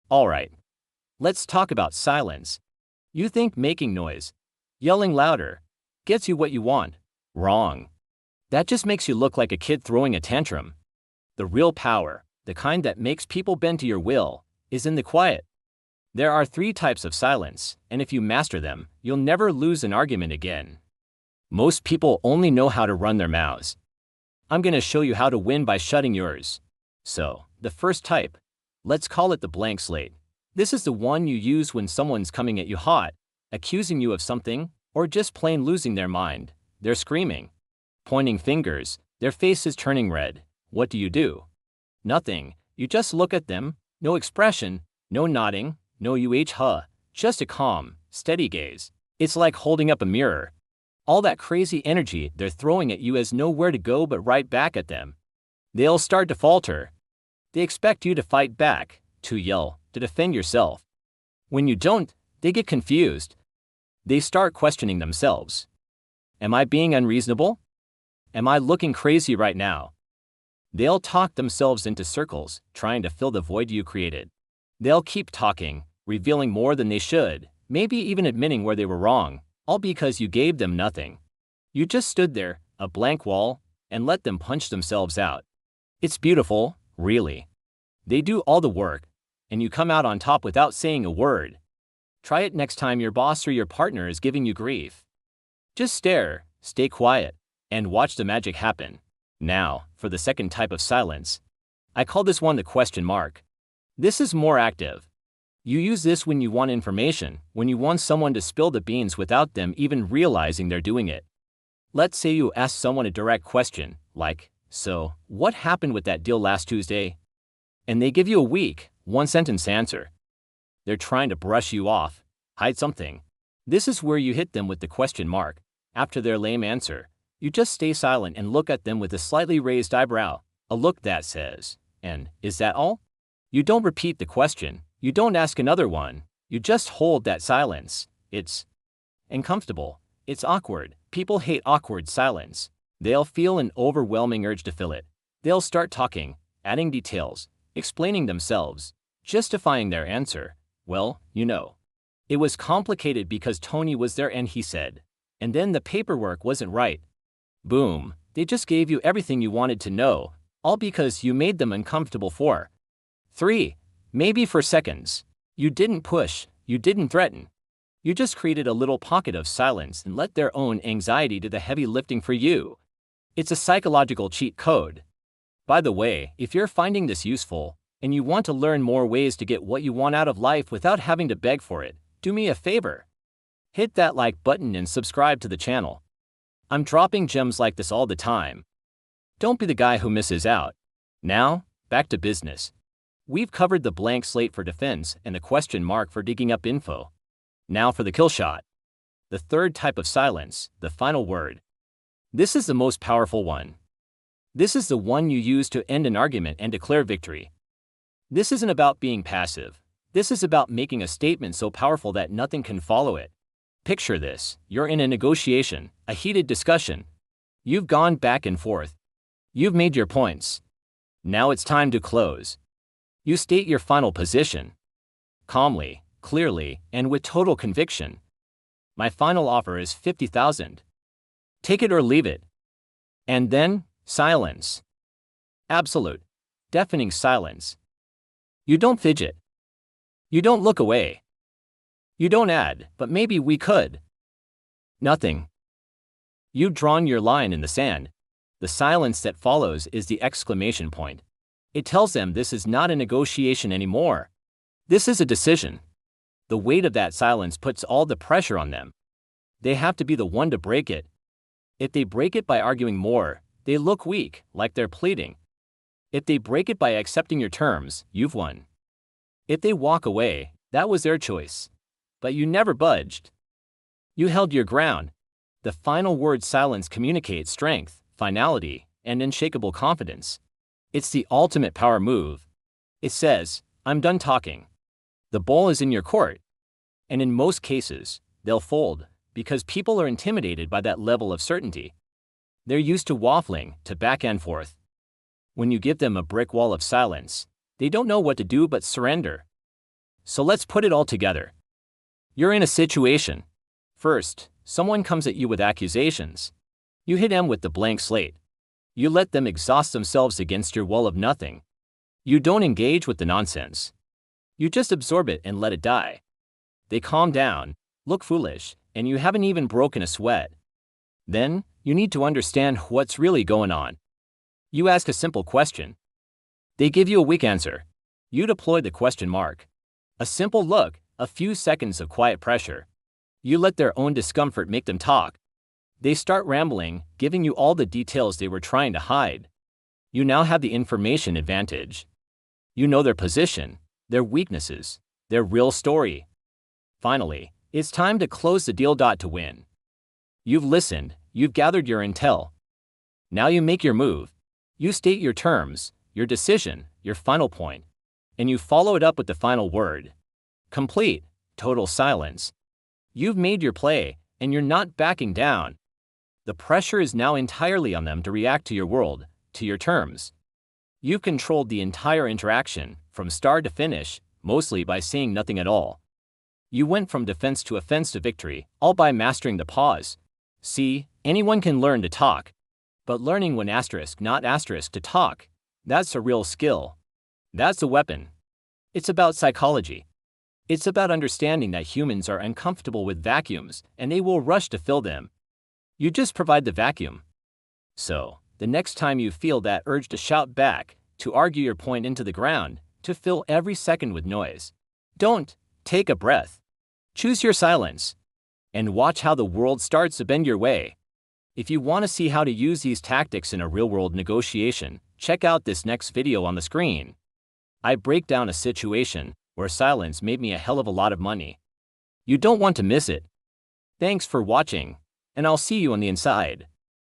Alright, let's talk about silence. You think making noise, yelling louder, gets you what you want. Wrong. That just makes you look like a kid throwing a tantrum. The real power, the kind that makes people bend to your will, is in the quiet. There are 3 types of silence, and if you master them, you'll never lose an argument again. Most people only know how to run their mouths. I'm gonna show you how to win by shutting yours. So, the first type, let's call it the blank slate. This is the one you use when someone's coming at you hot, accusing you of something, or just plain losing their mind. They're screaming, pointing fingers, their face is turning red. What do? Nothing. You just look at them, no expression, no nodding, no just a calm, steady gaze. It's like holding up a mirror. All that crazy energy they're throwing at you has nowhere to go but right back at them. They'll start to falter. They expect you to fight back, to yell, to defend yourself. When you don't, they get confused. They start questioning themselves. Am I being unreasonable? Am I looking crazy right now? They'll talk themselves into circles, trying to fill the void you created. They'll keep talking, revealing more than they should, maybe even admitting where they were wrong, all because you gave them nothing. You just stood there, a blank wall, and let them punch themselves out. It's beautiful, really. They do all the work, and you come out on top without saying a word. Try it next time your boss or your partner is giving you grief. Just stare, stay quiet, and watch the magic happen. Now, for the second type of silence. I call this one the question mark. This is more active. You use this when you want information, when you want someone to spill the beans without them even realizing they're doing it. Let's say you ask someone a direct question, like, "So, what happened with that deal last Tuesday?" And they give you a weak, one-sentence answer. They're trying to brush you off, hide something. This is where you hit them with the question mark. After their lame answer, you just stay silent and look at them with a slightly raised eyebrow, a look that says, "And is that all?" You don't repeat the question, you don't ask another one, you just hold that silence. It's uncomfortable, it's awkward. People hate awkward silence. They'll feel an overwhelming urge to fill it. They'll start talking, adding details, explaining themselves, justifying their answer. Well, it was complicated because Tony was there and he said, and then the paperwork wasn't right. Boom, they just gave you everything you wanted to know, all because you made them uncomfortable for 3, maybe 4 seconds. You didn't push, you didn't threaten. You just created a little pocket of silence and let their own anxiety do the heavy lifting for you. It's a psychological cheat code. By the way, if you're finding this useful, and you want to learn more ways to get what you want out of life without having to beg for it, do me a favor. Hit that like button and subscribe to the channel. I'm dropping gems like this all the time. Don't be the guy who misses out. Now, back to business. We've covered the blank slate for defense and the question mark for digging up info. Now for the kill shot. The third type of silence, the final word. This is the most powerful one. This is the one you use to end an argument and declare victory. This isn't about being passive. This is about making a statement so powerful that nothing can follow it. Picture this, you're in a negotiation, a heated discussion. You've gone back and forth. You've made your points. Now it's time to close. You state your final position. Calmly, clearly, and with total conviction. My final offer is $50,000. Take it or leave it. And then, silence. Absolute, deafening silence. You don't fidget. You don't look away. You don't add, but maybe we could. Nothing. You've drawn your line in the sand. The silence that follows is the exclamation point. It tells them this is not a negotiation anymore. This is a decision. The weight of that silence puts all the pressure on them. They have to be the one to break it. If they break it by arguing more, they look weak, like they're pleading. If they break it by accepting your terms, you've won. If they walk away, that was their choice. But you never budged. You held your ground. The final word silence communicates strength, finality, and unshakable confidence. It's the ultimate power move. It says, "I'm done talking. The ball is in your court." And in most cases, they'll fold, because people are intimidated by that level of certainty. They're used to waffling, to back and forth. When you give them a brick wall of silence, they don't know what to do but surrender. So let's put it all together. You're in a situation. First, someone comes at you with accusations. You hit them with the blank slate. You let them exhaust themselves against your wall of nothing. You don't engage with the nonsense. You just absorb it and let it die. They calm down, look foolish, and you haven't even broken a sweat. Then, you need to understand what's really going on. You ask a simple question. They give you a weak answer. You deploy the question mark. A simple look, a few seconds of quiet pressure. You let their own discomfort make them talk. They start rambling, giving you all the details they were trying to hide. You now have the information advantage. You know their position, their weaknesses, their real story. Finally, it's time to close the deal. To win. You've listened, you've gathered your intel. Now you make your move. You state your terms, your decision, your final point, and you follow it up with the final word. Complete, total silence. You've made your play, and you're not backing down. The pressure is now entirely on them to react to your world, to your terms. You've controlled the entire interaction, from start to finish, mostly by saying nothing at all. You went from defense to offense to victory, all by mastering the pause. See, anyone can learn to talk. But learning when not to talk, that's a real skill. That's a weapon. It's about psychology. It's about understanding that humans are uncomfortable with vacuums, and they will rush to fill them. You just provide the vacuum. So, the next time you feel that urge to shout back, to argue your point into the ground, to fill every second with noise, don't. Take a breath. Choose your silence. And watch how the world starts to bend your way. If you want to see how to use these tactics in a real-world negotiation, check out this next video on the screen. I break down a situation where silence made me a hell of a lot of money. You don't want to miss it. Thanks for watching, and I'll see you on the inside.